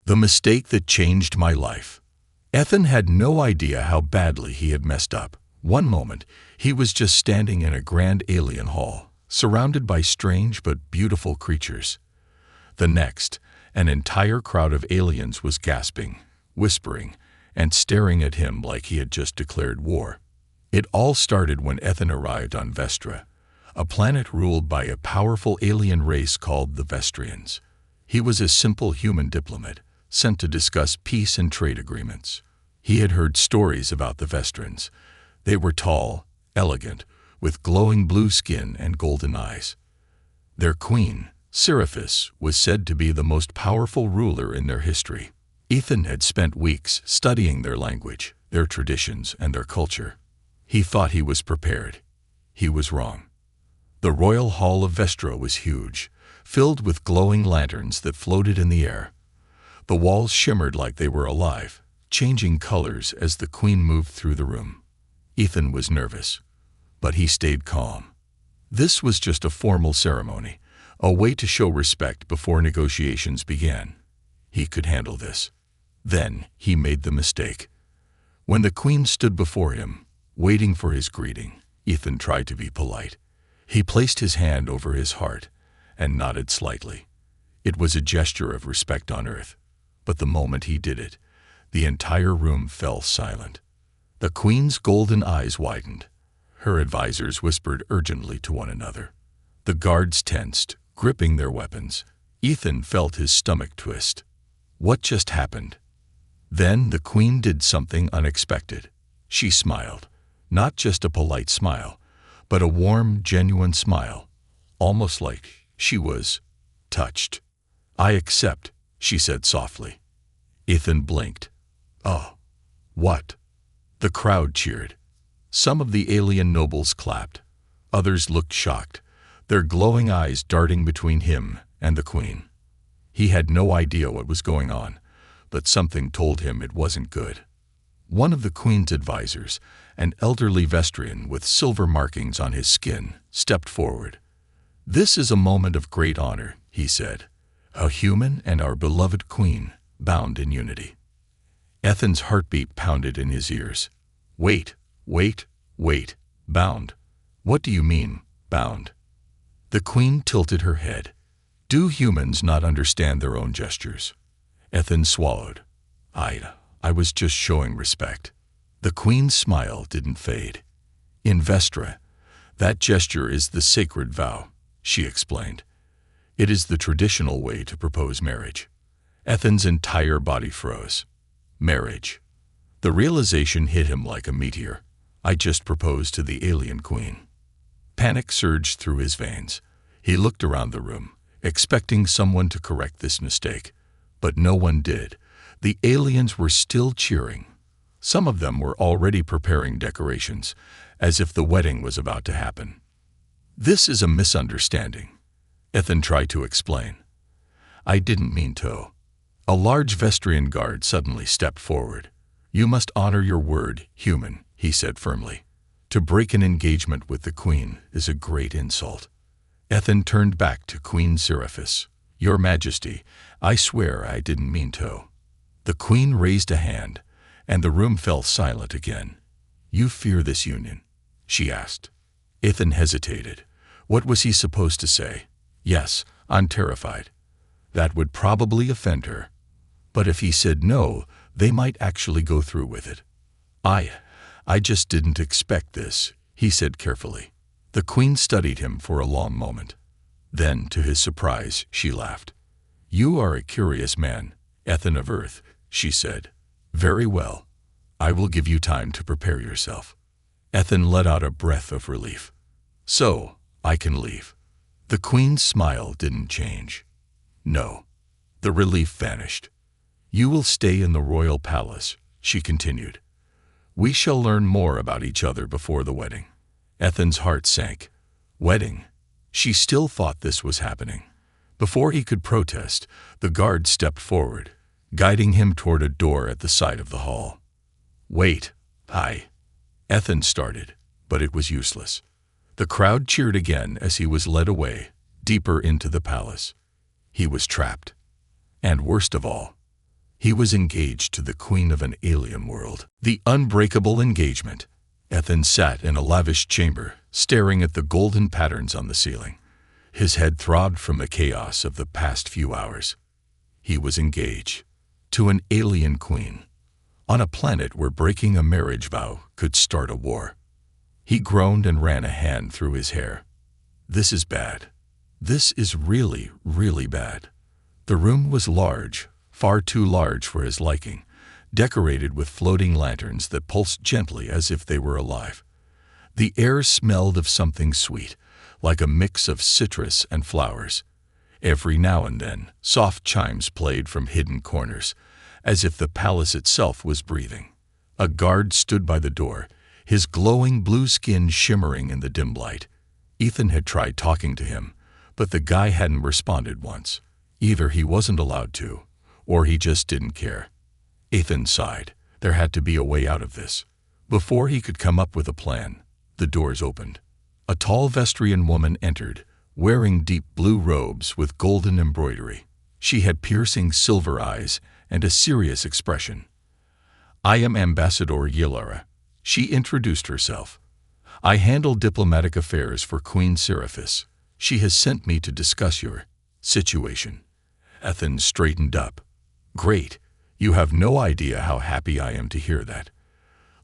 The mistake that changed my life. Ethan had no idea how badly he had messed up. One moment, he was just standing in a grand alien hall, surrounded by strange but beautiful creatures. The next, an entire crowd of aliens was gasping, whispering, and staring at him like he had just declared war. It all started when Ethan arrived on Vestra, a planet ruled by a powerful alien race called the Vestrians. He was a simple human diplomat, sent to discuss peace and trade agreements. He had heard stories about the Vestrians. They were tall, elegant, with glowing blue skin and golden eyes. Their queen, Seraphis, was said to be the most powerful ruler in their history. Ethan had spent weeks studying their language, their traditions, and their culture. He thought he was prepared. He was wrong. The royal hall of Vestra was huge, filled with glowing lanterns that floated in the air. The walls shimmered like they were alive, changing colors as the queen moved through the room. Ethan was nervous, but he stayed calm. This was just a formal ceremony, a way to show respect before negotiations began. He could handle this. Then he made the mistake. When the queen stood before him, waiting for his greeting, Ethan tried to be polite. He placed his hand over his heart and nodded slightly. It was a gesture of respect on Earth, but the moment he did it, the entire room fell silent. The queen's golden eyes widened. Her advisors whispered urgently to one another. The guards tensed, gripping their weapons. Ethan felt his stomach twist. What just happened? Then the queen did something unexpected. She smiled, not just a polite smile, but a warm, genuine smile, almost like she was touched. "I accept," she said softly. Ethan blinked. "Oh, what?" The crowd cheered. Some of the alien nobles clapped. Others looked shocked, their glowing eyes darting between him and the queen. He had no idea what was going on, but something told him it wasn't good. One of the queen's advisors, an elderly Vestrian with silver markings on his skin, stepped forward. "This is a moment of great honor," he said. "A human and our beloved queen, bound in unity." Ethan's heartbeat pounded in his ears. Wait, wait, bound. What do you mean, bound? The queen tilted her head. Do humans not understand their own gestures? Ethan swallowed. I was just showing respect. The queen's smile didn't fade. In Vestra, that gesture is the sacred vow, she explained. It is the traditional way to propose marriage. Ethan's entire body froze. Marriage. The realization hit him like a meteor. I just proposed to the alien queen. Panic surged through his veins. He looked around the room, expecting someone to correct this mistake. But no one did. The aliens were still cheering. Some of them were already preparing decorations, as if the wedding was about to happen. "This is a misunderstanding," Ethan tried to explain. "I didn't mean to." A large Vestrian guard suddenly stepped forward. "You must honor your word, human," he said firmly. "To break an engagement with the queen is a great insult." Ethan turned back to Queen Seraphis. "Your Majesty, I swear I didn't mean to." The queen raised a hand, and the room fell silent again. "You fear this union?" she asked. Ethan hesitated. What was he supposed to say? "Yes, I'm terrified." That would probably offend her. But if he said no, they might actually go through with it. I just didn't expect this," he said carefully. The queen studied him for a long moment. Then, to his surprise, she laughed. "You are a curious man, Ethan of Earth," she said. "Very well. I will give you time to prepare yourself." Ethan let out a breath of relief. "So, I can leave." The queen's smile didn't change. No. The relief vanished. "You will stay in the royal palace," she continued. "We shall learn more about each other before the wedding." Ethan's heart sank. Wedding? She still thought this was happening. Before he could protest, the guard stepped forward, guiding him toward a door at the side of the hall. "Wait, Ethan started, but it was useless. The crowd cheered again as he was led away, deeper into the palace. He was trapped. And worst of all, He was engaged to the queen of an alien world. The unbreakable engagement. Ethan sat in a lavish chamber, staring at the golden patterns on the ceiling. His head throbbed from the chaos of the past few hours. He was engaged to an alien queen, on a planet where breaking a marriage vow could start a war. He groaned and ran a hand through his hair. This is bad. This is really, really bad. The room was large, far too large for his liking, decorated with floating lanterns that pulsed gently as if they were alive. The air smelled of something sweet, like a mix of citrus and flowers. Every now and then, soft chimes played from hidden corners, as if the palace itself was breathing. A guard stood by the door, his glowing blue skin shimmering in the dim light. Ethan had tried talking to him, but the guy hadn't responded once. Either he wasn't allowed to, or he just didn't care. Ethan sighed. There had to be a way out of this. Before he could come up with a plan, the doors opened. A tall Vestrian woman entered, wearing deep blue robes with golden embroidery. She had piercing silver eyes and a serious expression. "I am Ambassador Ylara," she introduced herself. "I handle diplomatic affairs for Queen Seraphis. She has sent me to discuss your situation." Ethan straightened up. "Great. You have no idea how happy I am to hear that.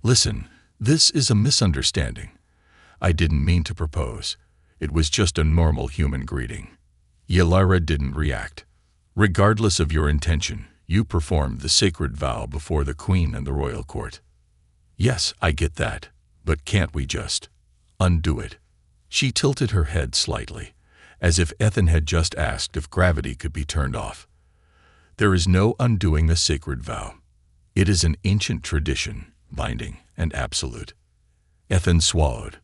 Listen, this is a misunderstanding. I didn't mean to propose. It was just a normal human greeting." Ylara didn't react. "Regardless of your intention, you performed the sacred vow before the queen and the royal court." "Yes, I get that, but can't we just undo it?" She tilted her head slightly, as if Ethan had just asked if gravity could be turned off. "There is no undoing a sacred vow. It is an ancient tradition, binding and absolute." Ethan swallowed.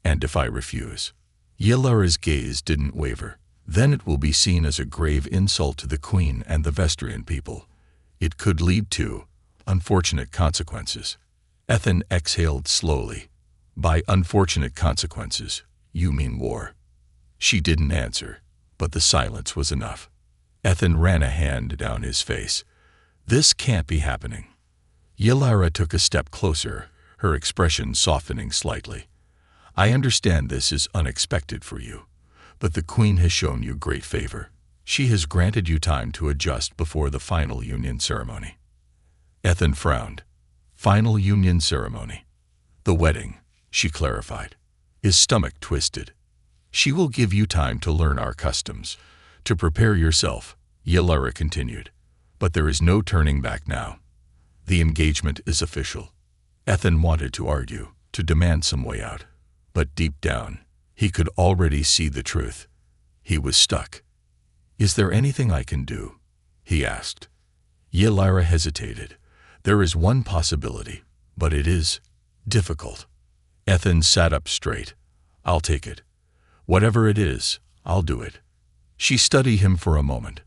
"And if I refuse?" Yelara's gaze didn't waver. "Then it will be seen as a grave insult to the queen and the Vestrian people. It could lead to unfortunate consequences." Ethan exhaled slowly. "By unfortunate consequences, you mean war?" She didn't answer, but the silence was enough. Ethan ran a hand down his face. "This can't be happening." Ylara took a step closer, her expression softening slightly. "I understand this is unexpected for you, but the queen has shown you great favor. She has granted you time to adjust before the final union ceremony." Ethan frowned. "Final union ceremony?" "The wedding," she clarified. His stomach twisted. "She will give you time to learn our customs, to prepare yourself," Ylara continued. "But there is no turning back now. The engagement is official." Ethan wanted to argue, to demand some way out. But deep down, he could already see the truth. He was stuck. "Is there anything I can do?" he asked. Ylara hesitated. "There is one possibility, but it is difficult." Ethan sat up straight. "I'll take it. Whatever it is, I'll do it." She studied him for a moment.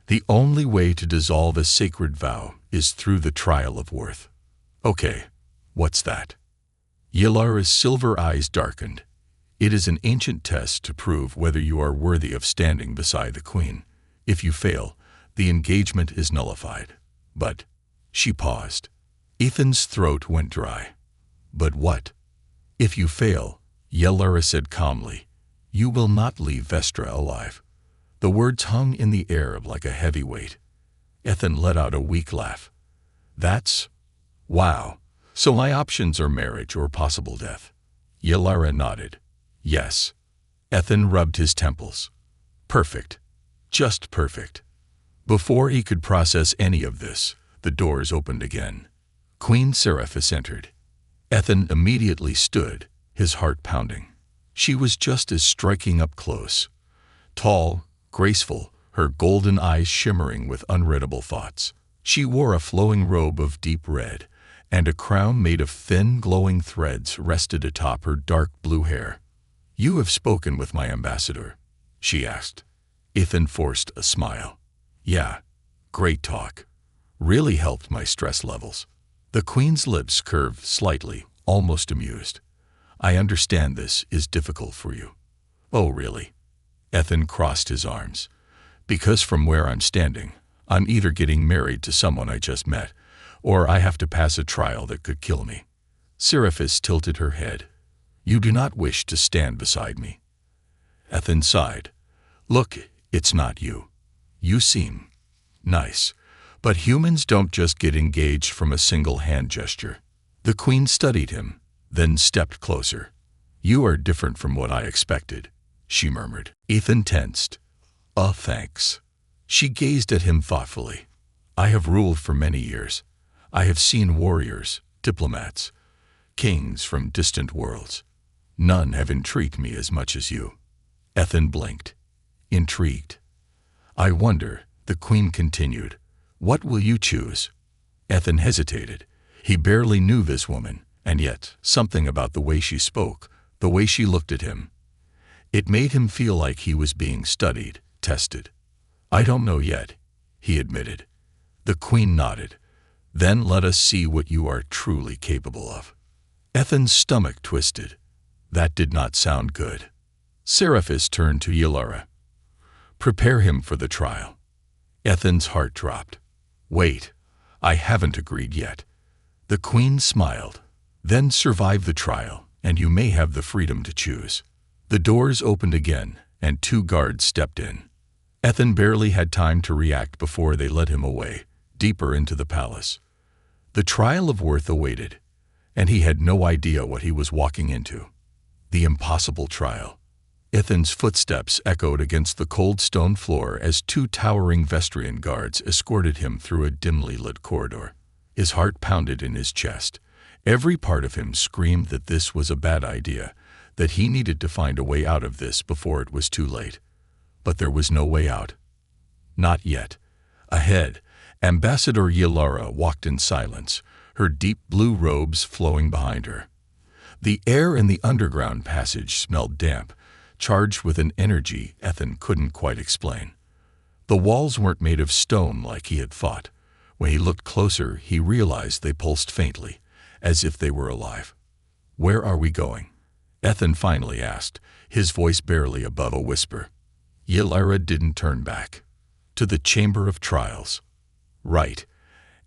"The only way to dissolve a sacred vow is through the trial of worth." "Okay, what's that?" Yalara's silver eyes darkened. "It is an ancient test to prove whether you are worthy of standing beside the queen. If you fail, the engagement is nullified. But—" She paused. Ethan's throat went dry. "But what?" "If you fail," Ylara said calmly, "you will not leave Vestra alive." The words hung in the air like a heavy weight. Ethan let out a weak laugh. "That's... wow. So my options are marriage or possible death." Ylara nodded. "Yes." Ethan rubbed his temples. "Perfect. Just perfect." Before he could process any of this, the doors opened again. Queen Seraphis entered. Ethan immediately stood, his heart pounding. She was just as striking up close. Tall, graceful, her golden eyes shimmering with unreadable thoughts. She wore a flowing robe of deep red, and a crown made of thin, glowing threads rested atop her dark blue hair. "You have spoken with my ambassador?" she asked. Ethan forced a smile. "Yeah, great talk. Really helped my stress levels." The queen's lips curved slightly, almost amused. "I understand this is difficult for you." "Oh, really?" Ethan crossed his arms. "Because from where I'm standing, I'm either getting married to someone I just met, or I have to pass a trial that could kill me. Seraphis tilted her head. You do not wish to stand beside me. Ethan sighed. Look, it's not you. You seem nice, but humans don't just get engaged from a single hand gesture. The queen studied him, then stepped closer. You are different from what I expected, she murmured. Ethan tensed. Thanks. She gazed at him thoughtfully. I have ruled for many years. I have seen warriors, diplomats, kings from distant worlds. None have intrigued me as much as you. Ethan blinked. Intrigued. I wonder, the queen continued, what will you choose? Ethan hesitated. He barely knew this woman, and yet something about the way she spoke, the way she looked at him. It made him feel like he was being studied, tested. I don't know yet, he admitted. The queen nodded. Then let us see what you are truly capable of. Ethan's stomach twisted. That did not sound good. Seraphis turned to Yalara. Prepare him for the trial. Ethan's heart dropped. Wait, I haven't agreed yet. The queen smiled. Then survive the trial, and you may have the freedom to choose. The doors opened again, and 2 guards stepped in. Ethan barely had time to react before they led him away, deeper into the palace. The trial of worth awaited, and he had no idea what he was walking into. The impossible trial. Ethan's footsteps echoed against the cold stone floor as 2 towering Vestrian guards escorted him through a dimly lit corridor. His heart pounded in his chest. Every part of him screamed that this was a bad idea, that he needed to find a way out of this before it was too late. But there was no way out. Not yet. Ahead, Ambassador Yalara walked in silence, her deep blue robes flowing behind her. The air in the underground passage smelled damp, charged with an energy Ethan couldn't quite explain. The walls weren't made of stone like he had thought. When he looked closer, he realized they pulsed faintly, as if they were alive. Where are we going? Ethan finally asked, his voice barely above a whisper. Yalara didn't turn back. To the Chamber of Trials. Right.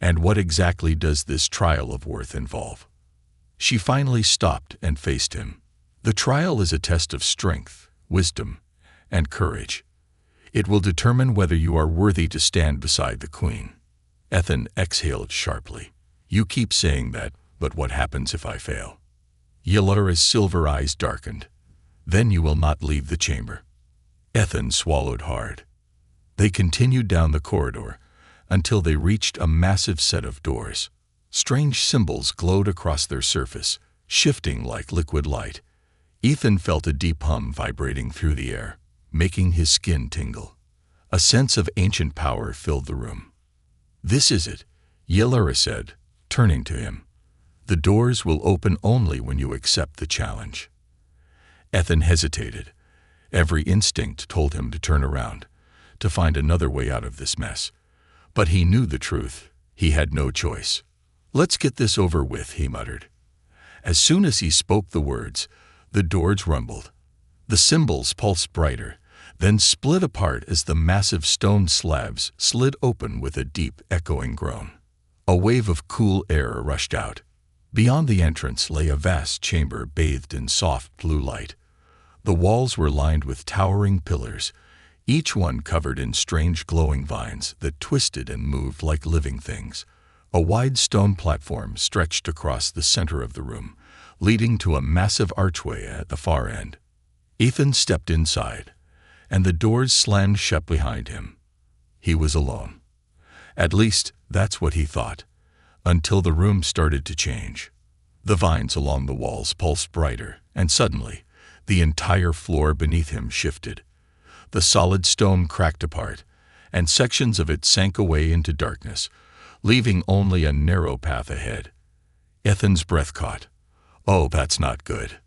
And what exactly does this trial of worth involve? She finally stopped and faced him. The trial is a test of strength, wisdom, and courage. It will determine whether you are worthy to stand beside the queen. Ethan exhaled sharply. You keep saying that, but what happens if I fail? Yalara's silver eyes darkened. Then you will not leave the chamber. Ethan swallowed hard. They continued down the corridor until they reached a massive set of doors. Strange symbols glowed across their surface, shifting like liquid light. Ethan felt a deep hum vibrating through the air, making his skin tingle. A sense of ancient power filled the room. This is it, Yalara said, turning to him. The doors will open only when you accept the challenge. Ethan hesitated. Every instinct told him to turn around, to find another way out of this mess. But he knew the truth. He had no choice. Let's get this over with, he muttered. As soon as he spoke the words, the doors rumbled. The symbols pulsed brighter, then split apart as the massive stone slabs slid open with a deep, echoing groan. A wave of cool air rushed out. Beyond the entrance lay a vast chamber bathed in soft blue light. The walls were lined with towering pillars, each one covered in strange glowing vines that twisted and moved like living things. A wide stone platform stretched across the center of the room, leading to a massive archway at the far end. Ethan stepped inside, and the doors slammed shut behind him. He was alone. At least, that's what he thought, until the room started to change. The vines along the walls pulsed brighter, and suddenly, the entire floor beneath him shifted. The solid stone cracked apart, and sections of it sank away into darkness, leaving only a narrow path ahead. Ethan's breath caught. Oh, that's not good.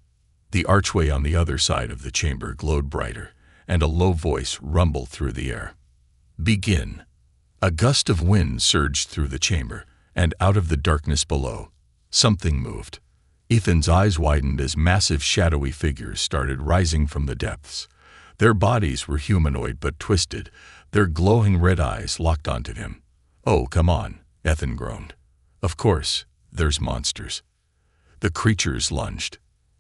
The archway on the other side of the chamber glowed brighter, and a low voice rumbled through the air. Begin. A gust of wind surged through the chamber, and out of the darkness below, something moved. Ethan's eyes widened as massive shadowy figures started rising from the depths. Their bodies were humanoid but twisted, Their glowing red eyes locked onto him. "Oh, come on," Ethan groaned. "Of course, there's monsters." The creatures lunged.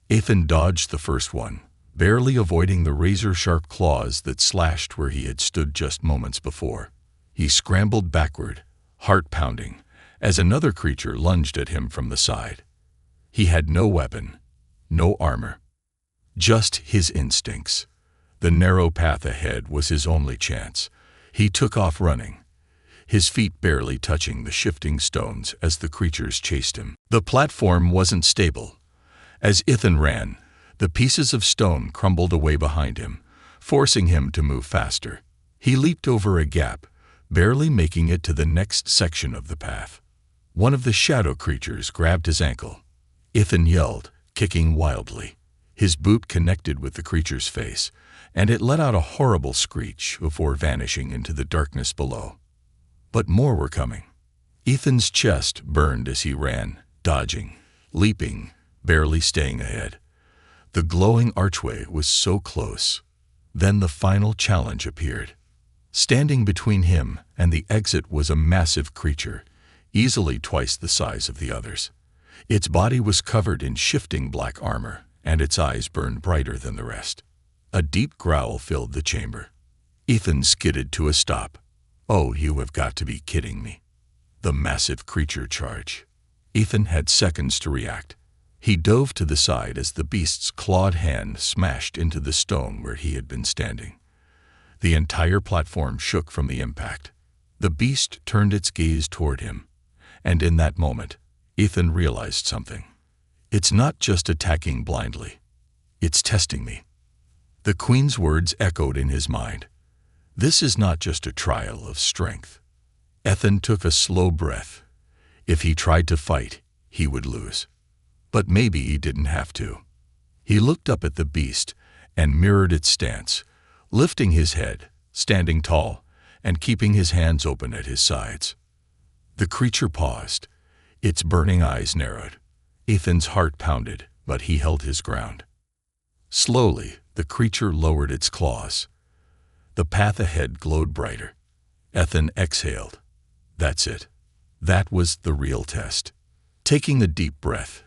Ethan dodged the first one, barely avoiding the razor-sharp claws that slashed where he had stood just moments before. He scrambled backward, heart pounding, as another creature lunged at him from the side. He had no weapon, no armor, just his instincts. The narrow path ahead was his only chance. He took off running, his feet barely touching the shifting stones as the creatures chased him. The platform wasn't stable. As Ethan ran, the pieces of stone crumbled away behind him, forcing him to move faster. He leaped over a gap, barely making it to the next section of the path. One of the shadow creatures grabbed his ankle. Ethan yelled, kicking wildly. His boot connected with the creature's face, and it let out a horrible screech before vanishing into the darkness below. But more were coming. Ethan's chest burned as he ran, dodging, leaping, barely staying ahead. The glowing archway was so close. Then the final challenge appeared. Standing between him and the exit was a massive creature, easily twice the size of the others. Its body was covered in shifting black armor, and its eyes burned brighter than the rest. A deep growl filled the chamber. Ethan skidded to a stop. "Oh, you have got to be kidding me." The massive creature charged. Ethan had seconds to react. He dove to the side as the beast's clawed hand smashed into the stone where he had been standing. The entire platform shook from the impact. The beast turned its gaze toward him, and in that moment, Ethan realized something. It's not just attacking blindly. It's testing me. The Queen's words echoed in his mind. This is not just a trial of strength. Ethan took a slow breath. If he tried to fight, he would lose. But maybe he didn't have to. He looked up at the beast and mirrored its stance, lifting his head, standing tall, and keeping his hands open at his sides. The creature paused. Its burning eyes narrowed. Ethan's heart pounded, but he held his ground. Slowly, the creature lowered its claws. The path ahead glowed brighter. Ethan exhaled. That's it. That was the real test. Taking a deep breath,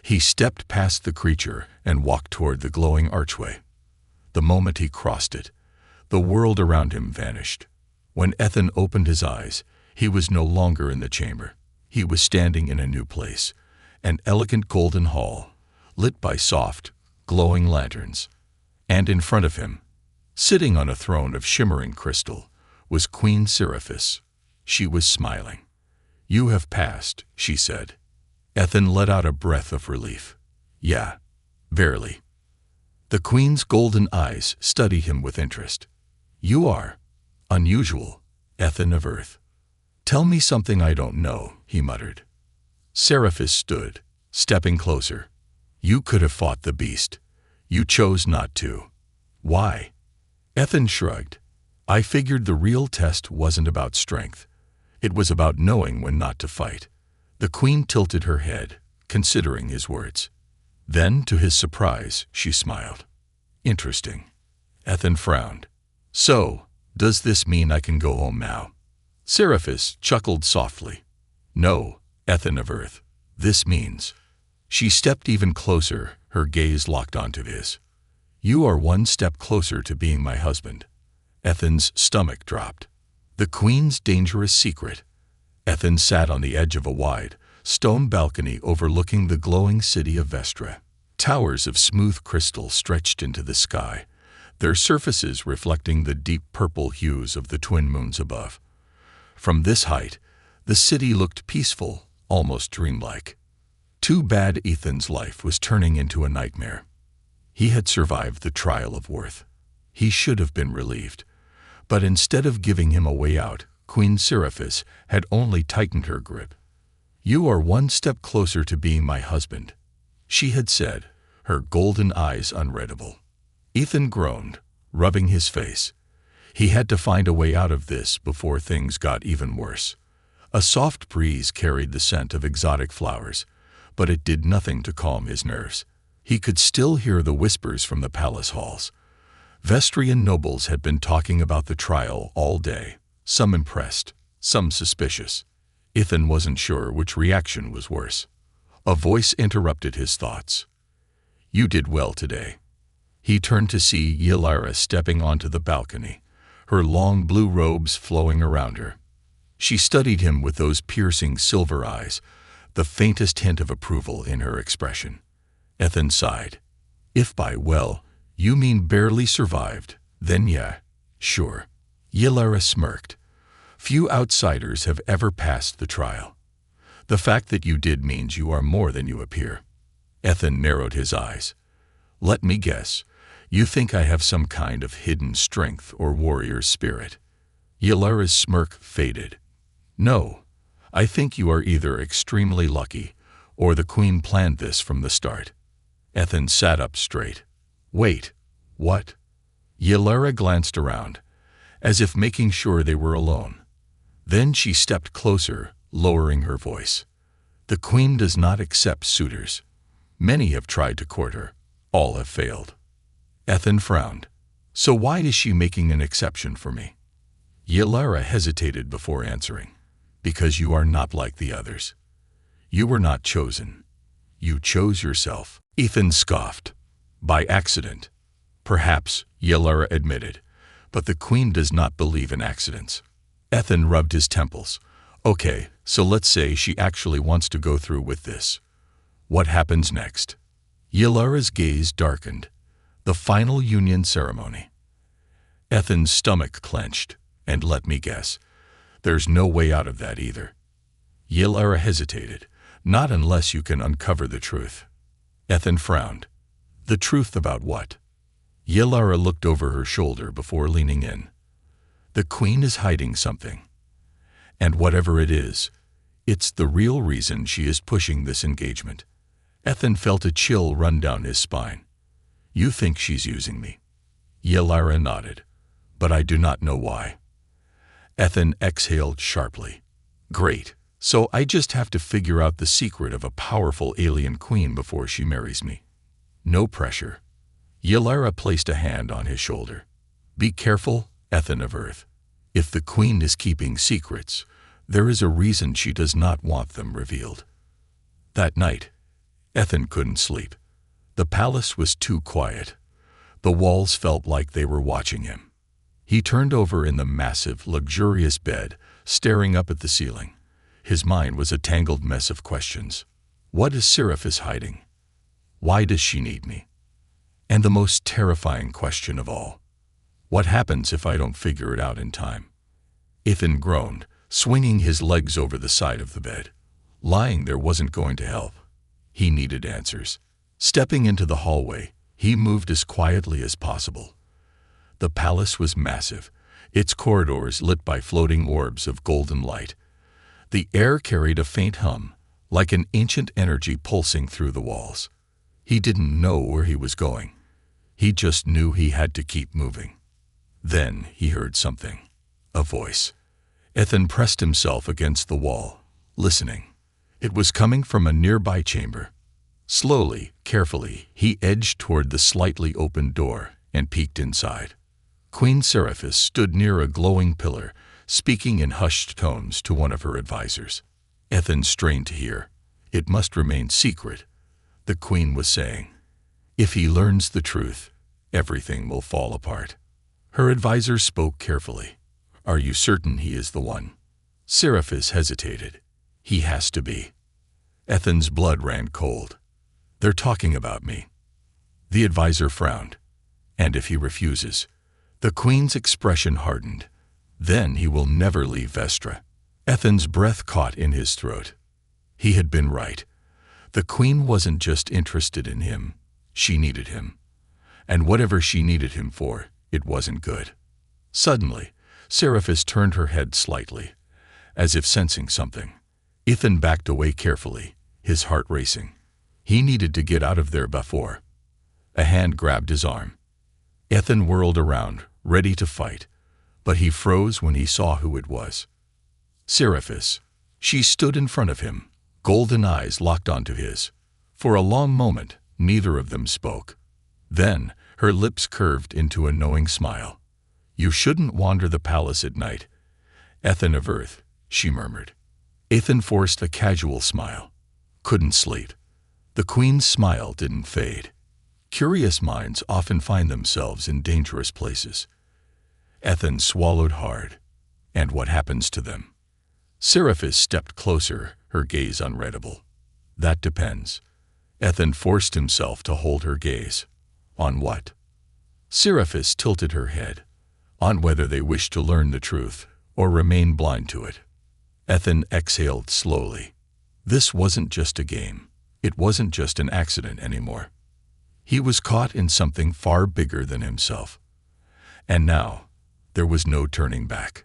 he stepped past the creature and walked toward the glowing archway. The moment he crossed it, the world around him vanished. When Ethan opened his eyes, he was no longer in the chamber. He was standing in a new place, an elegant golden hall, lit by soft, glowing lanterns. And in front of him, sitting on a throne of shimmering crystal, was Queen Seraphis. She was smiling. "You have passed," she said. Ethan let out a breath of relief. "Yeah, barely." The Queen's golden eyes studied him with interest. "You are unusual, Ethan of Earth." "Tell me something I don't know," he muttered. Seraphis stood, stepping closer. "You could have fought the beast. You chose not to. Why?" Ethan shrugged. "I figured the real test wasn't about strength. It was about knowing when not to fight." The Queen tilted her head, considering his words. Then, to his surprise, she smiled. "Interesting." Ethan frowned. "So, does this mean I can go home now?" Seraphis chuckled softly. "No, Ethan of Earth. This means..." She stepped even closer, her gaze locked onto his. "You are one step closer to being my husband." Ethan's stomach dropped. The Queen's dangerous secret. Ethan sat on the edge of a wide, stone balcony overlooking the glowing city of Vestra. Towers of smooth crystal stretched into the sky, their surfaces reflecting the deep purple hues of the twin moons above. From this height, the city looked peaceful, almost dreamlike. Too bad Ethan's life was turning into a nightmare. He had survived the trial of worth. He should have been relieved. But instead of giving him a way out, Queen Seraphis had only tightened her grip. "You are one step closer to being my husband," she had said, her golden eyes unreadable. Ethan groaned, rubbing his face. He had to find a way out of this before things got even worse. A soft breeze carried the scent of exotic flowers, but it did nothing to calm his nerves. He could still hear the whispers from the palace halls. Vestrian nobles had been talking about the trial all day, some impressed, some suspicious. Ethan wasn't sure which reaction was worse. A voice interrupted his thoughts. "You did well today." He turned to see Yellara stepping onto the balcony, her long blue robes flowing around her. She studied him with those piercing silver eyes, the faintest hint of approval in her expression. Ethan sighed. "If by well, you mean barely survived, then yeah, sure." Yellara smirked. "Few outsiders have ever passed the trial. The fact that you did means you are more than you appear." Ethan narrowed his eyes. "Let me guess. You think I have some kind of hidden strength or warrior spirit?" Yellara's smirk faded. "No, I think you are either extremely lucky, or the Queen planned this from the start." Ethan sat up straight. "Wait, what?" Yellara glanced around, as if making sure they were alone. Then she stepped closer, lowering her voice. "The Queen does not accept suitors. Many have tried to court her. All have failed." Ethan frowned. "So why is she making an exception for me?" Yellara hesitated before answering. "Because you are not like the others. You were not chosen. You chose yourself." Ethan scoffed. "By accident." "Perhaps," Yellara admitted, "but the Queen does not believe in accidents." Ethan rubbed his temples. "Okay, so let's say she actually wants to go through with this. What happens next?" Yellara's gaze darkened. "The final union ceremony." Ethan's stomach clenched. "And let me guess, there's no way out of that either." Yellara hesitated. "Not unless you can uncover the truth." Ethan frowned. "The truth about what?" Yellara looked over her shoulder before leaning in. "The Queen is hiding something. And whatever it is, it's the real reason she is pushing this engagement." Ethan felt a chill run down his spine. "You think she's using me?" Yellara nodded. "But I do not know why." Ethan exhaled sharply. "Great. So I just have to figure out the secret of a powerful alien queen before she marries me." "No pressure." Yellara placed a hand on his shoulder. "Be careful, Ethan of Earth. If the Queen is keeping secrets, there is a reason she does not want them revealed." That night, Ethan couldn't sleep. The palace was too quiet. The walls felt like they were watching him. He turned over in the massive, luxurious bed, staring up at the ceiling. His mind was a tangled mess of questions. What is Seraphis hiding? Why does she need me? And the most terrifying question of all, what happens if I don't figure it out in time? Ethan groaned, swinging his legs over the side of the bed. Lying there wasn't going to help. He needed answers. Stepping into the hallway, he moved as quietly as possible. The palace was massive, its corridors lit by floating orbs of golden light. The air carried a faint hum, like an ancient energy pulsing through the walls. He didn't know where he was going. He just knew he had to keep moving. Then he heard something. A voice. Ethan pressed himself against the wall, listening. It was coming from a nearby chamber. Slowly, carefully, he edged toward the slightly opened door and peeked inside. Queen Seraphis stood near a glowing pillar, speaking in hushed tones to one of her advisors. Ethan strained to hear. "It must remain secret," the Queen was saying. "If he learns the truth, everything will fall apart." Her advisor spoke carefully. "Are you certain he is the one?" Seraphis hesitated. "He has to be." Ethan's blood ran cold. "They're talking about me." The advisor frowned. "And if he refuses?" The Queen's expression hardened. "Then he will never leave Vestra." Ethan's breath caught in his throat. He had been right. The Queen wasn't just interested in him. She needed him. And whatever she needed him for, it wasn't good. Suddenly, Seraphis turned her head slightly, as if sensing something. Ethan backed away carefully, his heart racing. He needed to get out of there before. A hand grabbed his arm. Ethan whirled around, ready to fight, but he froze when he saw who it was. Seraphis. She stood in front of him, golden eyes locked onto his. For a long moment, neither of them spoke. Then, Her lips curved into a knowing smile. "You shouldn't wander the palace at night, Ethan of Earth," she murmured. Ethan forced a casual smile. "Couldn't sleep." The queen's smile didn't fade. Curious minds often find themselves in dangerous places. Ethan swallowed hard. "And what happens to them?" Seraphis stepped closer, her gaze unreadable. "That depends." Ethan forced himself to hold her gaze. "On what?" Seraphis tilted her head. "On whether they wish to learn the truth or remain blind to it." Ethan exhaled slowly. This wasn't just a game. It wasn't just an accident anymore. He was caught in something far bigger than himself. And now, there was no turning back.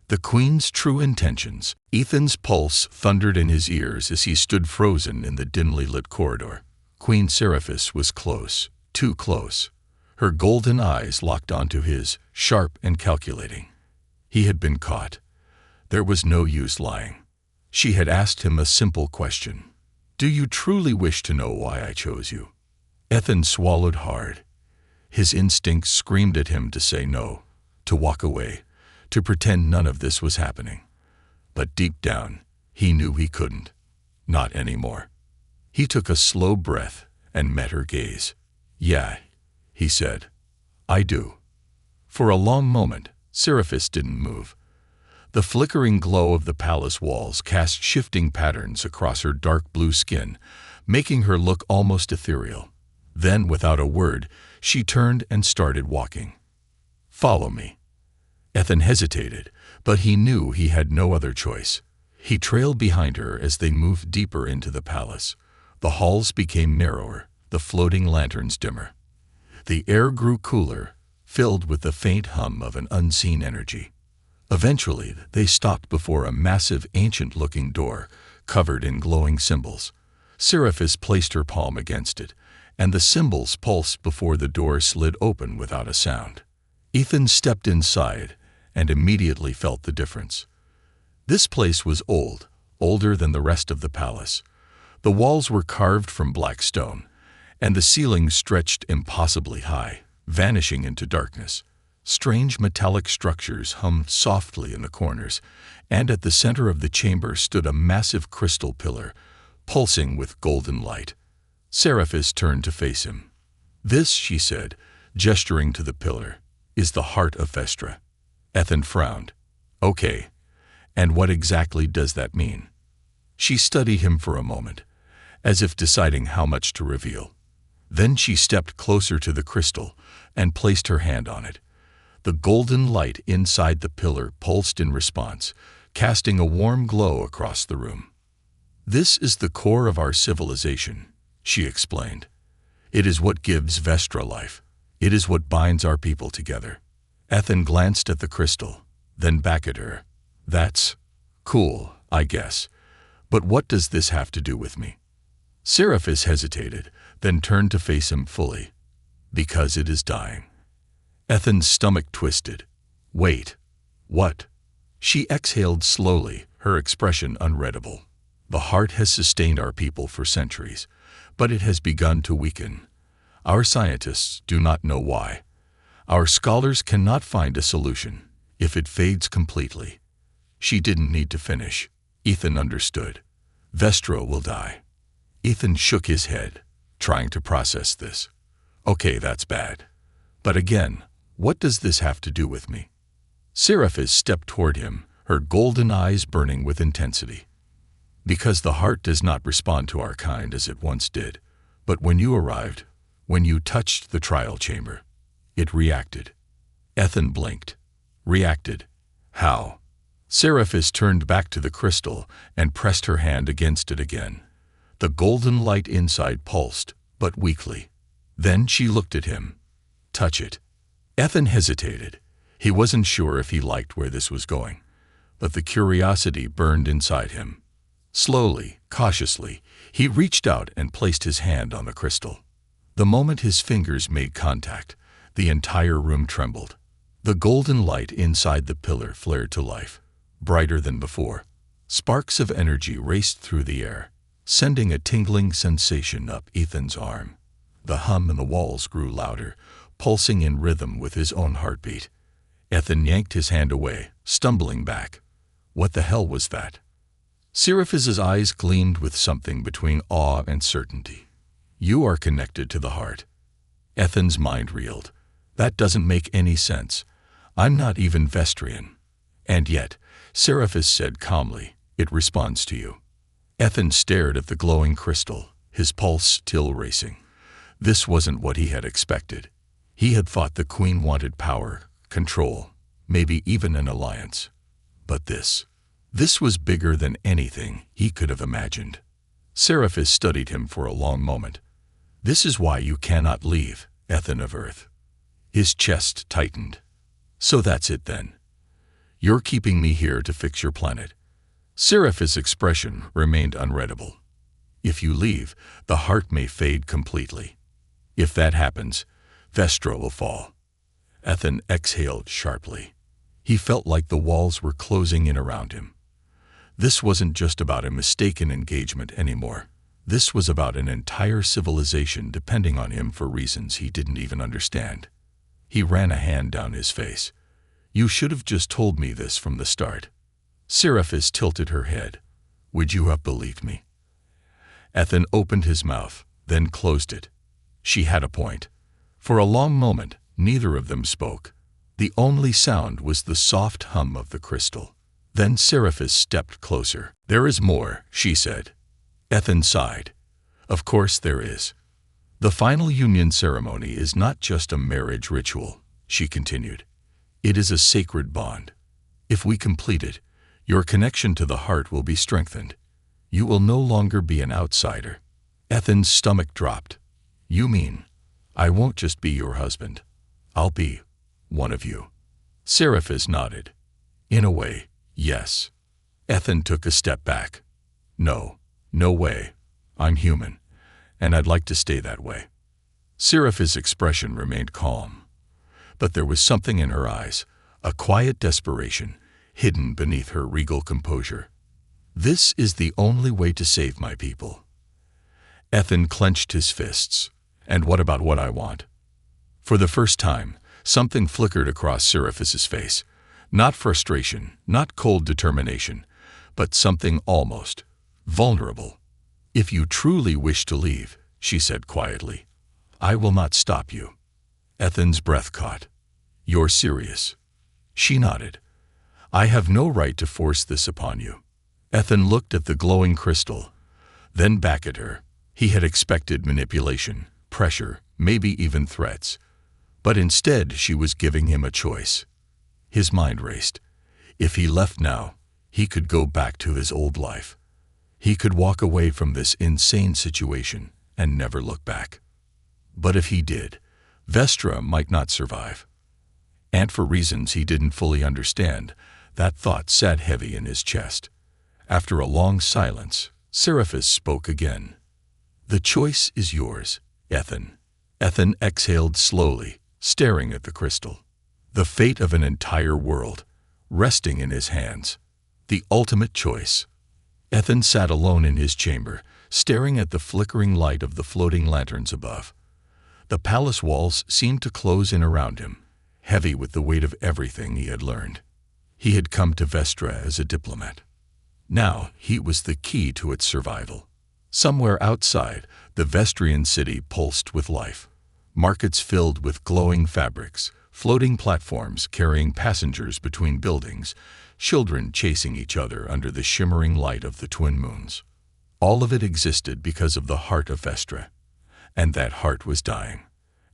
The queen's true intentions. Ethan's pulse thundered in his ears as he stood frozen in the dimly lit corridor. Queen Seraphis was close, too close. Her golden eyes locked onto his, sharp and calculating. He had been caught. There was no use lying. She had asked him a simple question. "Do you truly wish to know why I chose you?" Ethan swallowed hard. His instincts screamed at him to say no, to walk away, to pretend none of this was happening. But deep down, he knew he couldn't. Not anymore. He took a slow breath and met her gaze. "Yeah," he said. "I do." For a long moment, Seraphis didn't move. The flickering glow of the palace walls cast shifting patterns across her dark blue skin, making her look almost ethereal. Then, without a word, she turned and started walking. "Follow me." Ethan hesitated, but he knew he had no other choice. He trailed behind her as they moved deeper into the palace. The halls became narrower, the floating lanterns dimmer. The air grew cooler, filled with the faint hum of an unseen energy. Eventually, they stopped before a massive, ancient-looking door, covered in glowing symbols. Seraphis placed her palm against it, and the symbols pulsed before the door slid open without a sound. Ethan stepped inside and immediately felt the difference. This place was old, older than the rest of the palace. The walls were carved from black stone, and the ceiling stretched impossibly high, vanishing into darkness. Strange metallic structures hummed softly in the corners, and at the center of the chamber stood a massive crystal pillar, pulsing with golden light. Seraphis turned to face him. "This," she said, gesturing to the pillar, "is the heart of Vestra." Ethan frowned. "Okay, and what exactly does that mean?" She studied him for a moment, as if deciding how much to reveal. Then she stepped closer to the crystal and placed her hand on it. The golden light inside the pillar pulsed in response, casting a warm glow across the room. "This is the core of our civilization," she explained. "It is what gives Vestra life. It is what binds our people together." Ethan glanced at the crystal, then back at her. "That's cool, I guess. But what does this have to do with me?" Seraphis hesitated, then turned to face him fully. "Because it is dying." Ethan's stomach twisted. "Wait. What?" She exhaled slowly, her expression unreadable. "The heart has sustained our people for centuries, but it has begun to weaken. Our scientists do not know why. Our scholars cannot find a solution. If it fades completely." She didn't need to finish. Ethan understood. "Vestra will die." Ethan shook his head, trying to process this. "Okay, that's bad. But again, what does this have to do with me?" Seraphis stepped toward him, her golden eyes burning with intensity. "Because the heart does not respond to our kind as it once did. But when you arrived, when you touched the trial chamber, it reacted." Ethan blinked. "Reacted? How?" Seraphis turned back to the crystal and pressed her hand against it again. The golden light inside pulsed, but weakly. Then she looked at him. "Touch it." Ethan hesitated. He wasn't sure if he liked where this was going, but the curiosity burned inside him. Slowly, cautiously, he reached out and placed his hand on the crystal. The moment his fingers made contact, the entire room trembled. The golden light inside the pillar flared to life, brighter than before. Sparks of energy raced through the air, sending a tingling sensation up Ethan's arm. The hum in the walls grew louder, pulsing in rhythm with his own heartbeat. Ethan yanked his hand away, stumbling back. What the hell was that? Seraphis' eyes gleamed with something between awe and certainty. You are connected to the heart. Ethan's mind reeled. That doesn't make any sense. I'm not even Vestrian. And yet, Seraphis said calmly, it responds to you. Ethan stared at the glowing crystal, his pulse still racing. This wasn't what he had expected. He had thought the Queen wanted power, control, maybe even an alliance. But this was bigger than anything he could have imagined. Seraphis studied him for a long moment. This is why you cannot leave, Ethan of Earth. His chest tightened. So that's it then. You're keeping me here to fix your planet. Seraphis' expression remained unreadable. If you leave, the heart may fade completely. If that happens, Vestra will fall. Ethan exhaled sharply. He felt like the walls were closing in around him. This wasn't just about a mistaken engagement anymore. This was about an entire civilization depending on him for reasons he didn't even understand. He ran a hand down his face. You should have just told me this from the start. Seraphis tilted her head. Would you have believed me? Ethan opened his mouth, then closed it. She had a point. For a long moment, neither of them spoke. The only sound was the soft hum of the crystal. Then Seraphis stepped closer. There is more, she said. Ethan sighed. Of course there is. The final union ceremony is not just a marriage ritual, she continued. It is a sacred bond. If we complete it, your connection to the heart will be strengthened. You will no longer be an outsider. Ethan's stomach dropped. You mean, I won't just be your husband. I'll be one of you. Seraphis nodded. In a way, yes. Ethan took a step back. No way. I'm human, and I'd like to stay that way. Seraphis' expression remained calm. But there was something in her eyes, a quiet desperation, hidden beneath her regal composure. This is the only way to save my people. Ethan clenched his fists. And what about what I want? For the first time, something flickered across Seraphis' face. Not frustration, not cold determination, but something almost vulnerable. If you truly wish to leave, she said quietly, I will not stop you. Ethan's breath caught. You're serious? She nodded. I have no right to force this upon you. Ethan looked at the glowing crystal, then back at her. He had expected manipulation, pressure, maybe even threats. But instead she was giving him a choice. His mind raced. If he left now, he could go back to his old life. He could walk away from this insane situation and never look back. But if he did, Vestra might not survive. And for reasons he didn't fully understand, that thought sat heavy in his chest. After a long silence, Seraphis spoke again. The choice is yours, Ethan. Ethan exhaled slowly, staring at the crystal. The fate of an entire world, resting in his hands. The ultimate choice. Ethan sat alone in his chamber, staring at the flickering light of the floating lanterns above. The palace walls seemed to close in around him, heavy with the weight of everything he had learned. He had come to Vestra as a diplomat. Now he was the key to its survival. Somewhere outside, the Vestrian city pulsed with life. Markets filled with glowing fabrics, floating platforms carrying passengers between buildings, children chasing each other under the shimmering light of the twin moons. All of it existed because of the heart of Vestra. And that heart was dying.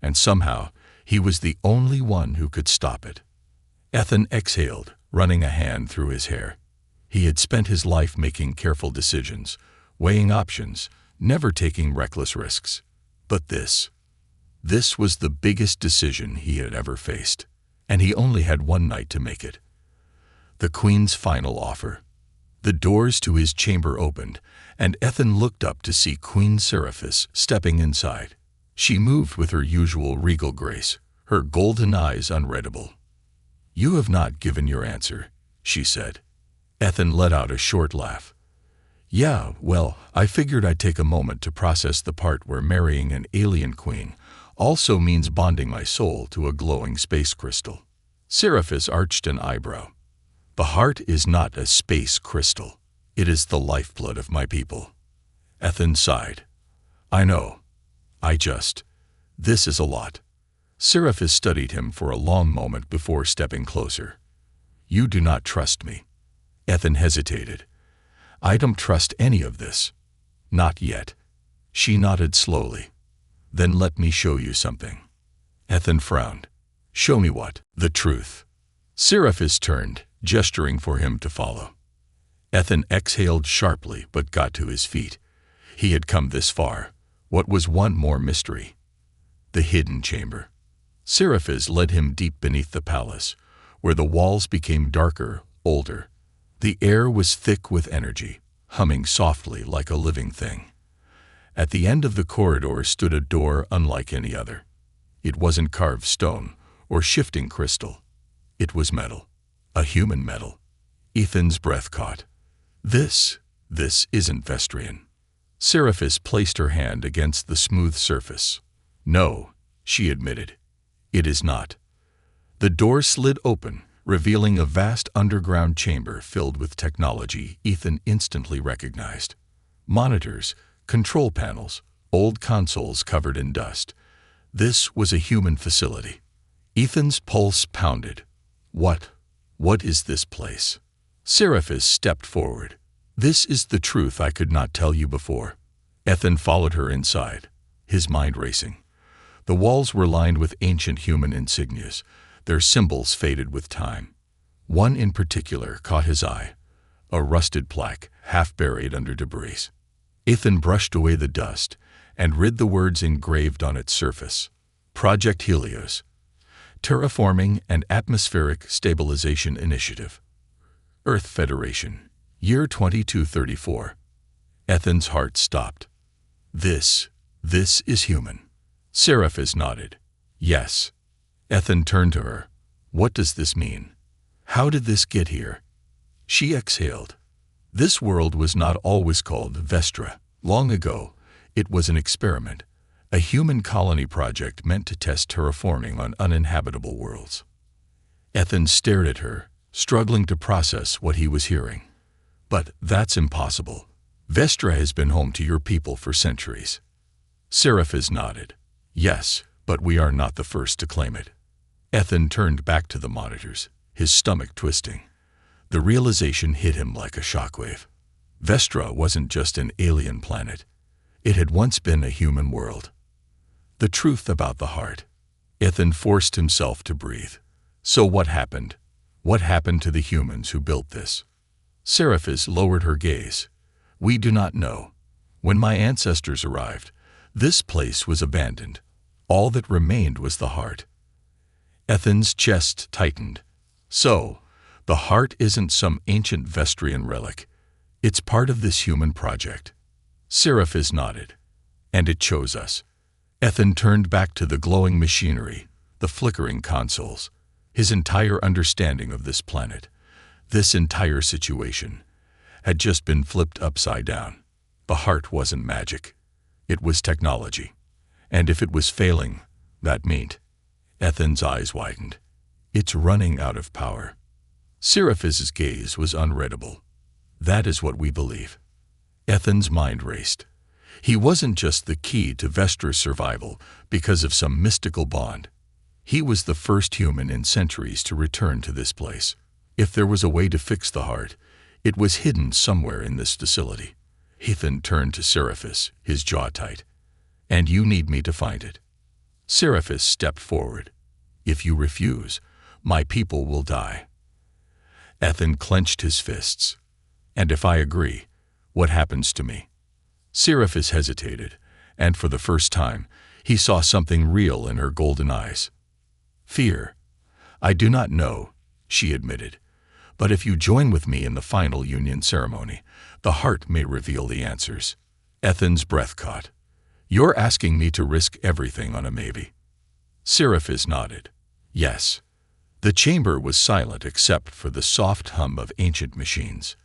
And somehow, he was the only one who could stop it. Ethan exhaled, running a hand through his hair. He had spent his life making careful decisions, weighing options, never taking reckless risks. But this was the biggest decision he had ever faced, and he only had one night to make it. The Queen's final offer. The doors to his chamber opened, and Ethan looked up to see Queen Seraphis stepping inside. She moved with her usual regal grace, her golden eyes unreadable. You have not given your answer, she said. Ethan let out a short laugh. Yeah, well, I figured I'd take a moment to process the part where marrying an alien queen also means bonding my soul to a glowing space crystal. Seraphis arched an eyebrow. The heart is not a space crystal. It is the lifeblood of my people. Ethan sighed. I know. This is a lot. Seraphis studied him for a long moment before stepping closer. You do not trust me. Ethan hesitated. I don't trust any of this. Not yet. She nodded slowly. Then let me show you something. Ethan frowned. Show me what? The truth. Seraphis turned, gesturing for him to follow. Ethan exhaled sharply but got to his feet. He had come this far. What was one more mystery? The hidden chamber. Seraphis led him deep beneath the palace, where the walls became darker, older. The air was thick with energy, humming softly like a living thing. At the end of the corridor stood a door unlike any other. It wasn't carved stone or shifting crystal. It was metal, a human metal. Ethan's breath caught. This isn't Vestrian. Seraphis placed her hand against the smooth surface. No, she admitted. It is not. The door slid open, revealing a vast underground chamber filled with technology Ethan instantly recognized. Monitors, control panels, old consoles covered in dust. This was a human facility. Ethan's pulse pounded. What is this place? Seraphis stepped forward. This is the truth I could not tell you before. Ethan followed her inside, his mind racing. The walls were lined with ancient human insignias, their symbols faded with time. One in particular caught his eye, a rusted plaque half buried under debris. Ethan brushed away the dust and read the words engraved on its surface. Project Helios, Terraforming and Atmospheric Stabilization Initiative. Earth Federation, year 2234. Ethan's heart stopped. This is human. Seraphis nodded. Yes. Ethan turned to her. What does this mean? How did this get here? She exhaled. This world was not always called Vestra. Long ago, it was an experiment, a human colony project meant to test terraforming on uninhabitable worlds. Ethan stared at her, struggling to process what he was hearing. But that's impossible. Vestra has been home to your people for centuries. Seraphis nodded. Yes, but we are not the first to claim it. Ethan turned back to the monitors, his stomach twisting. The realization hit him like a shockwave. Vestra wasn't just an alien planet. It had once been a human world. The truth about the heart. Ethan forced himself to breathe. So what happened? What happened to the humans who built this? Seraphis lowered her gaze. We do not know. When my ancestors arrived, this place was abandoned. All that remained was the heart. Ethan's chest tightened. So, the heart isn't some ancient Vestrian relic. It's part of this human project. Seraphis nodded. And it chose us. Ethan turned back to the glowing machinery, the flickering consoles. His entire understanding of this planet, this entire situation, had just been flipped upside down. The heart wasn't magic. It was technology. And if it was failing, that meant... Ethan's eyes widened. It's running out of power. Seraphis's gaze was unreadable. That is what we believe. Ethan's mind raced. He wasn't just the key to Vestra's survival because of some mystical bond. He was the first human in centuries to return to this place. If there was a way to fix the heart, it was hidden somewhere in this facility. Ethan turned to Seraphis, his jaw tight. And you need me to find it. Seraphis stepped forward. If you refuse, my people will die. Ethan clenched his fists. And if I agree, what happens to me? Seraphis hesitated, and for the first time, he saw something real in her golden eyes. Fear. I do not know, she admitted. But if you join with me in the final union ceremony, the heart may reveal the answers. Ethan's breath caught. You're asking me to risk everything on a maybe. Seraphis nodded. Yes. The chamber was silent except for the soft hum of ancient machines.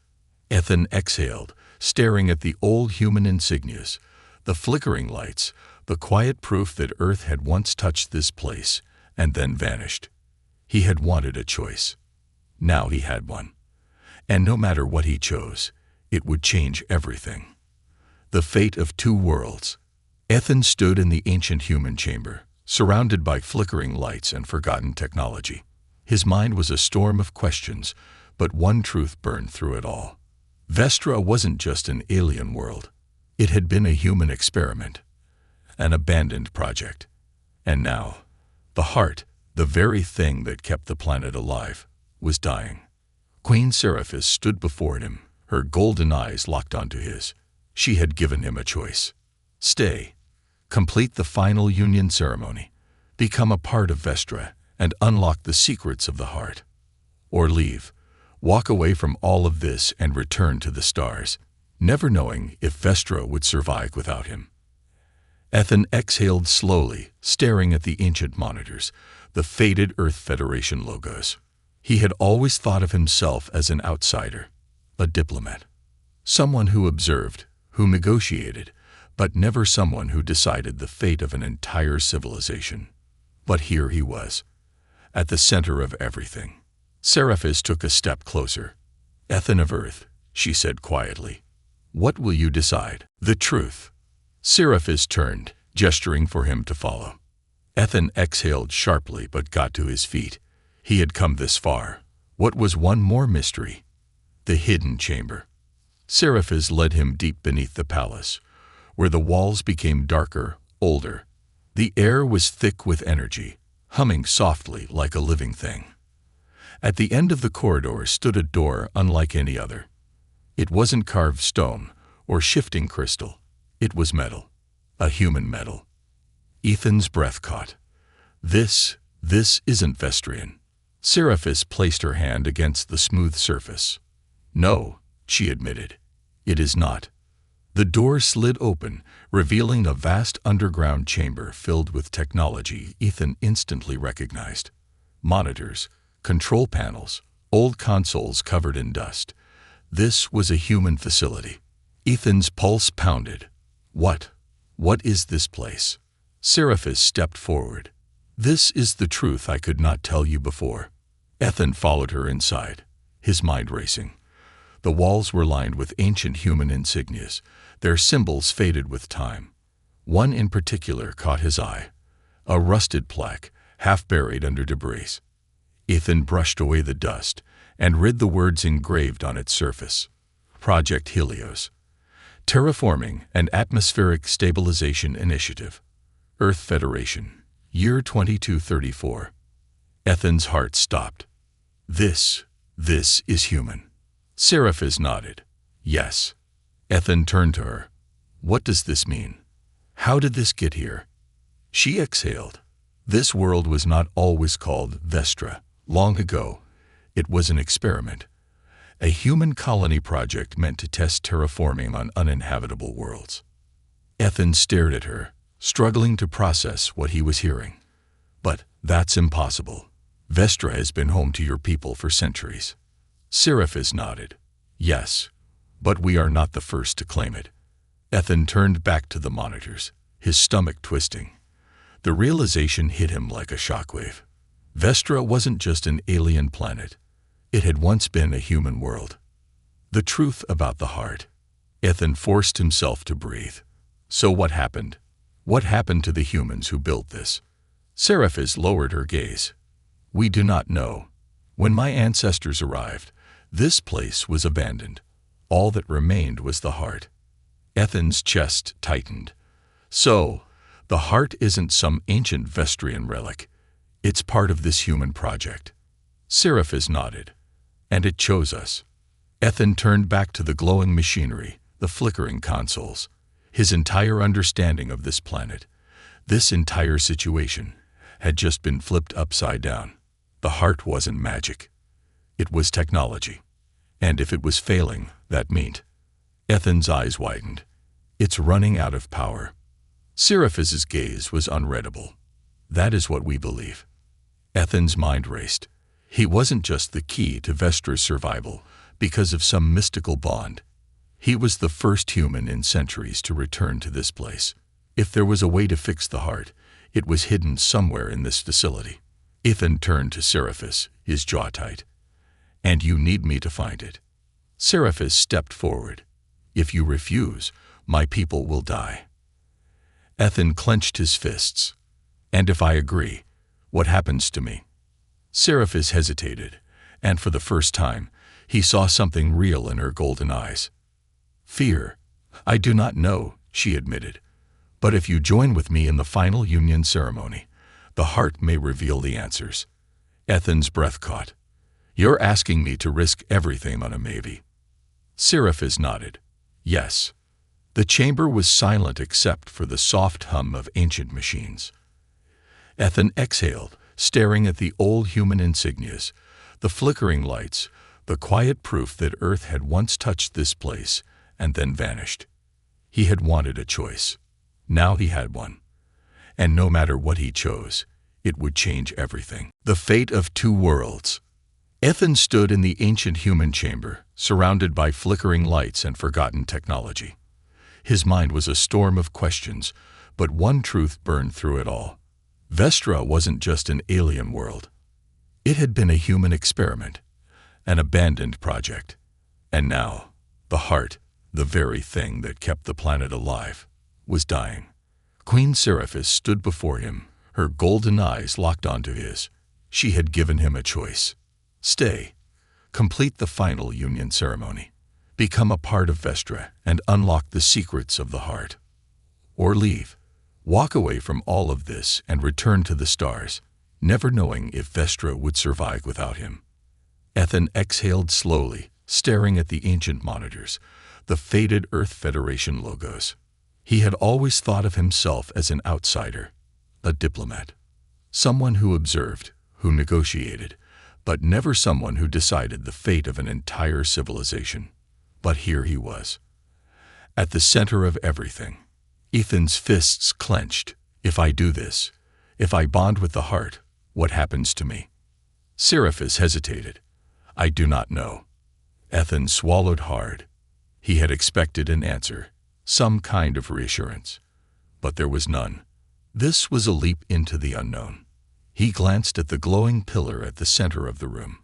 Ethan exhaled, staring at the old human insignias, the flickering lights, the quiet proof that Earth had once touched this place and then vanished. He had wanted a choice. Now he had one. And no matter what he chose, it would change everything. The fate of two worlds. Ethan stood in the ancient human chamber, surrounded by flickering lights and forgotten technology. His mind was a storm of questions, but one truth burned through it all. Vestra wasn't just an alien world. It had been a human experiment, an abandoned project. And now, the heart, the very thing that kept the planet alive, was dying. Queen Seraphis stood before him, her golden eyes locked onto his. She had given him a choice. Stay, complete the final union ceremony, become a part of Vestra, and unlock the secrets of the heart. Or leave, walk away from all of this and return to the stars, never knowing if Vestra would survive without him. Ethan exhaled slowly, staring at the ancient monitors, the faded Earth Federation logos. He had always thought of himself as an outsider, a diplomat, someone who observed, who negotiated, but never someone who decided the fate of an entire civilization. But here he was, at the center of everything. Seraphis took a step closer. Ethan of Earth, she said quietly, what will you decide? The truth. Seraphis turned, gesturing for him to follow. Ethan exhaled sharply but got to his feet. He had come this far. What was one more mystery? The hidden chamber. Seraphis led him deep beneath the palace, where the walls became darker, older. The air was thick with energy, humming softly like a living thing. At the end of the corridor stood a door unlike any other. It wasn't carved stone or shifting crystal. It was metal, a human metal. Ethan's breath caught. This isn't Vestrian. Seraphis placed her hand against the smooth surface. No, she admitted. It is not. The door slid open, revealing a vast underground chamber filled with technology Ethan instantly recognized. Monitors, control panels, old consoles covered in dust. This was a human facility. Ethan's pulse pounded. What is this place? Seraphis stepped forward. This is the truth I could not tell you before. Ethan followed her inside, his mind racing. The walls were lined with ancient human insignias, their symbols faded with time. One in particular caught his eye, a rusted plaque, half buried under debris. Ethan brushed away the dust and read the words engraved on its surface. Project Helios. Terraforming and Atmospheric Stabilization Initiative. Earth Federation. Year 2234. Ethan's heart stopped. This is human. Seraphis nodded. Yes. Ethan turned to her. What does this mean? How did this get here? She exhaled. This world was not always called Vestra. Long ago, it was an experiment. A human colony project meant to test terraforming on uninhabitable worlds. Ethan stared at her, struggling to process what he was hearing. But that's impossible. Vestra has been home to your people for centuries. Seraphis nodded. Yes, but we are not the first to claim it. Ethan turned back to the monitors, his stomach twisting. The realization hit him like a shockwave. Vestra wasn't just an alien planet. It had once been a human world. The truth about the heart. Ethan forced himself to breathe. So what happened? What happened to the humans who built this? Seraphis lowered her gaze. We do not know. When my ancestors arrived, this place was abandoned. All that remained was the heart. Ethan's chest tightened. So, the heart isn't some ancient Vestrian relic. It's part of this human project. Seraphis nodded. And it chose us. Ethan turned back to the glowing machinery, the flickering consoles. His entire understanding of this planet, this entire situation, had just been flipped upside down. The heart wasn't magic. It was technology. And if it was failing, that meant. Ethan's eyes widened. It's running out of power. Seraphis's gaze was unreadable. That is what we believe. Ethan's mind raced. He wasn't just the key to Vestra's survival because of some mystical bond. He was the first human in centuries to return to this place, If there was a way to fix the heart, it was hidden somewhere in this facility. Ethan turned to Seraphis, his jaw tight. "And you need me to find it." Seraphis stepped forward. "If you refuse, my people will die." Ethan clenched his fists. "And if I agree, what happens to me?" Seraphis hesitated, and for the first time, he saw something real in her golden eyes. "Fear. I do not know," she admitted. "But if you join with me in the final union ceremony, the heart may reveal the answers." Ethan's breath caught. "You're asking me to risk everything on a maybe." Seraphis nodded. "Yes." The chamber was silent except for the soft hum of ancient machines. Ethan exhaled, staring at the old human insignias, the flickering lights, the quiet proof that Earth had once touched this place and then vanished. He had wanted a choice. Now he had one. And no matter what he chose, it would change everything. The fate of two worlds. Ethan stood in the ancient human chamber, surrounded by flickering lights and forgotten technology. His mind was a storm of questions, but one truth burned through it all. Vestra wasn't just an alien world. It had been a human experiment, an abandoned project. And now, the heart, the very thing that kept the planet alive, was dying. Queen Seraphis stood before him, her golden eyes locked onto his. She had given him a choice. Stay, complete the final union ceremony, become a part of Vestra and unlock the secrets of the heart. Or leave, walk away from all of this and return to the stars, never knowing if Vestra would survive without him. Ethan exhaled slowly, staring at the ancient monitors, the faded Earth Federation logos. He had always thought of himself as an outsider, a diplomat, someone who observed, who negotiated, but never someone who decided the fate of an entire civilization. But here he was, at the center of everything. Ethan's fists clenched. If I do this, if I bond with the heart, what happens to me? Seraphis hesitated. I do not know. Ethan swallowed hard. He had expected an answer, some kind of reassurance. But there was none. This was a leap into the unknown. He glanced at the glowing pillar at the center of the room.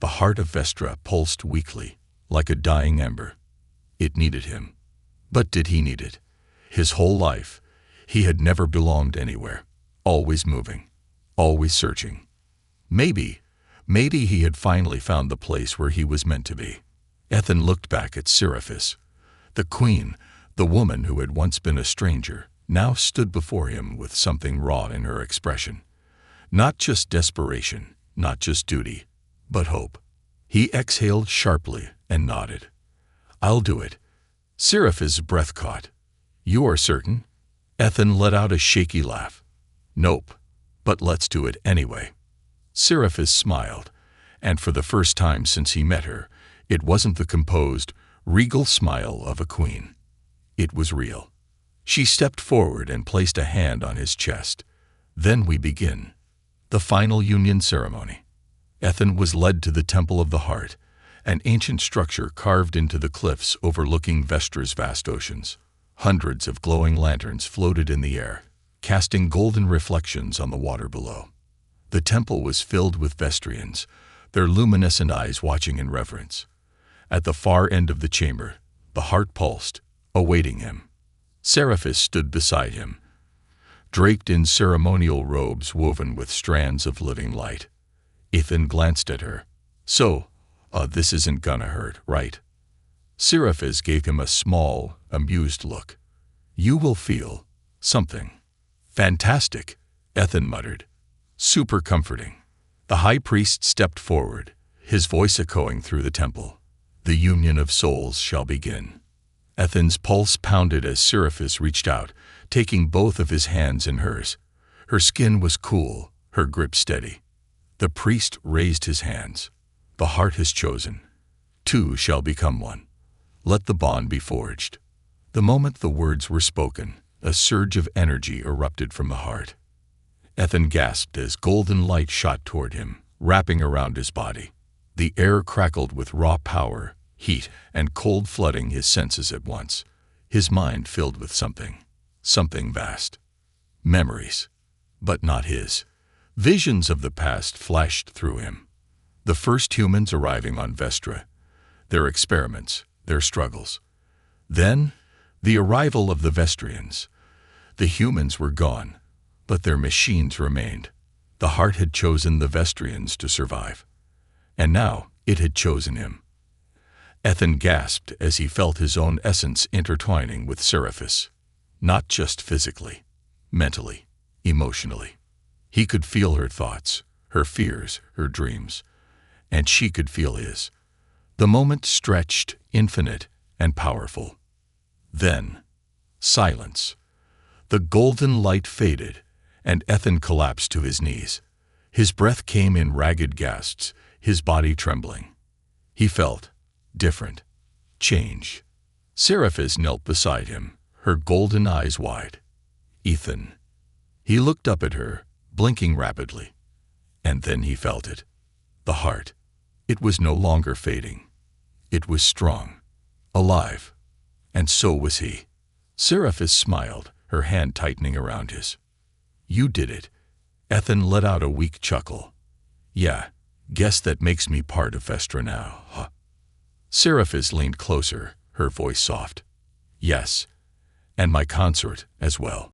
The heart of Vestra pulsed weakly, like a dying ember. It needed him. But did he need it? His whole life, he had never belonged anywhere, always moving, always searching. Maybe he had finally found the place where he was meant to be. Ethan looked back at Seraphis. The queen, the woman who had once been a stranger, now stood before him with something raw in her expression. Not just desperation, not just duty, but hope. He exhaled sharply and nodded. I'll do it. Seraphis' breath caught. You are certain? Ethan let out a shaky laugh. Nope, but let's do it anyway. Seraphis smiled, and for the first time since he met her, it wasn't the composed, regal smile of a queen. It was real. She stepped forward and placed a hand on his chest. Then we begin. The final union ceremony. Ethan was led to the Temple of the Heart, an ancient structure carved into the cliffs overlooking Vestra's vast oceans. Hundreds of glowing lanterns floated in the air, casting golden reflections on the water below. The temple was filled with Vestrians, their luminescent eyes watching in reverence. At the far end of the chamber, the heart pulsed, awaiting him. Seraphis stood beside him, draped in ceremonial robes woven with strands of living light. Ethan glanced at her. So, this isn't gonna hurt, right? Seraphis gave him a small, amused look. You will feel something. Fantastic, Ethan muttered. Super comforting. The high priest stepped forward, his voice echoing through the temple. The union of souls shall begin. Ethan's pulse pounded as Seraphis reached out, taking both of his hands in hers. Her skin was cool, her grip steady. The priest raised his hands. The heart has chosen. Two shall become one. Let the bond be forged. The moment the words were spoken, a surge of energy erupted from the heart. Ethan gasped as golden light shot toward him, wrapping around his body. The air crackled with raw power, heat, and cold flooding his senses at once. His mind filled with something. something vast. Memories, but not his. Visions of the past flashed through him. The first humans arriving on Vestra, their experiments, their struggles. Then, the arrival of the Vestrians. The humans were gone, but their machines remained. The heart had chosen the Vestrians to survive. And now it had chosen him. Ethan gasped as he felt his own essence intertwining with Seraphis. Not just physically, mentally, emotionally. He could feel her thoughts, her fears, her dreams. And she could feel his. The moment stretched, infinite, and powerful. Then, silence. The golden light faded, and Ethan collapsed to his knees. His breath came in ragged gasps, his body trembling. He felt different, change. Seraphis knelt beside him, her golden eyes wide. Ethan. He looked up at her, blinking rapidly. And then he felt it. The heart. It was no longer fading. It was strong, alive. And so was he. Seraphis smiled, her hand tightening around his. You did it. Ethan let out a weak chuckle. Yeah, guess that makes me part of Vestra now, huh? Seraphis leaned closer, her voice soft. Yes, and my consort as well.